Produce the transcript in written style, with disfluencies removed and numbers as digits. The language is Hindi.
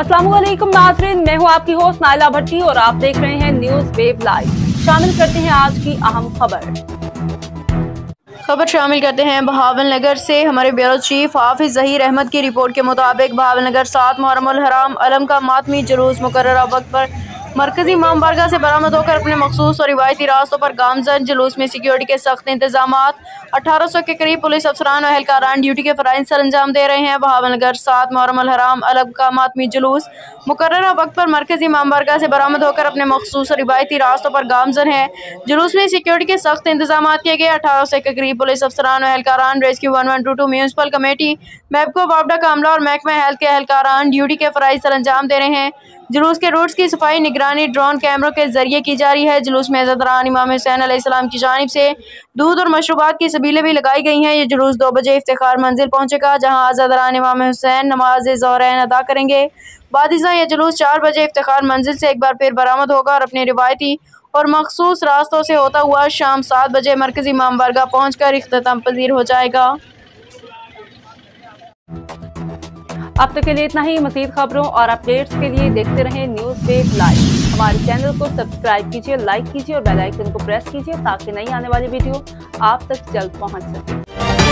अस्सलाम वालेकुम नाज़रीन, मैं हूं आपकी होस्ट नाइला भट्टी और आप देख रहे हैं न्यूज़ वेब लाइव। शामिल करते हैं आज की अहम खबर शामिल करते हैं बहावलनगर से। हमारे ब्यूरो चीफ हाफिज ज़हीर अहमद की रिपोर्ट के मुताबिक बहावलनगर 7 मुहर्रम उल हराम अलम का मातमी जुलूस मुकर्ररा वक्त पर मरकजी इमाम बारगाह से बरामद होकर अपने मखसूस और रिवायती रास्तों पर गामजन। जुलूस में सिक्योरिटी के सख्त इंतजाम, 1800 के करीब पुलिस अफसरान और एहलकारान ड्यूटी के फराइज सर अंजाम दे रहे हैं। बहावलनगर 7 मुहर्रम उल हराम अलम का मातमी जुलूस मुकर्ररा वक्त पर मरकजी इमाम बारगाह से बरामद होकर अपने मखसूस और रिवायती रास्तों पर गामजन है। जुलूस में सिक्योरिटी के सख्त इंतजाम किए गए। 1800 के करीब पुलिस अफसरान और एहलकारान, रेस्क्यू 1122 म्यूनसिपल कमेटी, मैपको, वापडा का अमला और महकमा हेल्थ के एहलकारान ड्यूटी के फराइज सर अंजाम दे रहे हैं। जुलूस के रूट्स की सफाई निगरानी ड्रोन कैमरों के जरिए की जा रही है। जुलूस में अज़ादारान इमाम हुसैन अलैहिस्सलाम की जानिब से दूध और मशरूबात की सबीलें भी लगाई गई हैं। ये जुलूस 2 बजे इफ्तिखार मंजिल पहुंचेगा, जहां अज़ादारान इमाम हुसैन नमाज ज़ोहरैन अदा करेंगे। बादिज़ा ये जुलूस 4 बजे इफ्तिखार मंजिल से एक बार फिर बरामद होगा और अपने रिवायती और मखसूस रास्तों से होता हुआ शाम 7 बजे मरकजी इमाम बारगाह पहुंचकर इख्तिताम पजीर हो जाएगा। अब तक के लिए इतना ही। मज़ीद खबरों और अपडेट्स के लिए देखते रहें न्यूज़ वेब लाइव। हमारे चैनल को सब्सक्राइब कीजिए, लाइक कीजिए और बेल आइकन को प्रेस कीजिए ताकि नई आने वाली वीडियो आप तक जल्द पहुंच सके।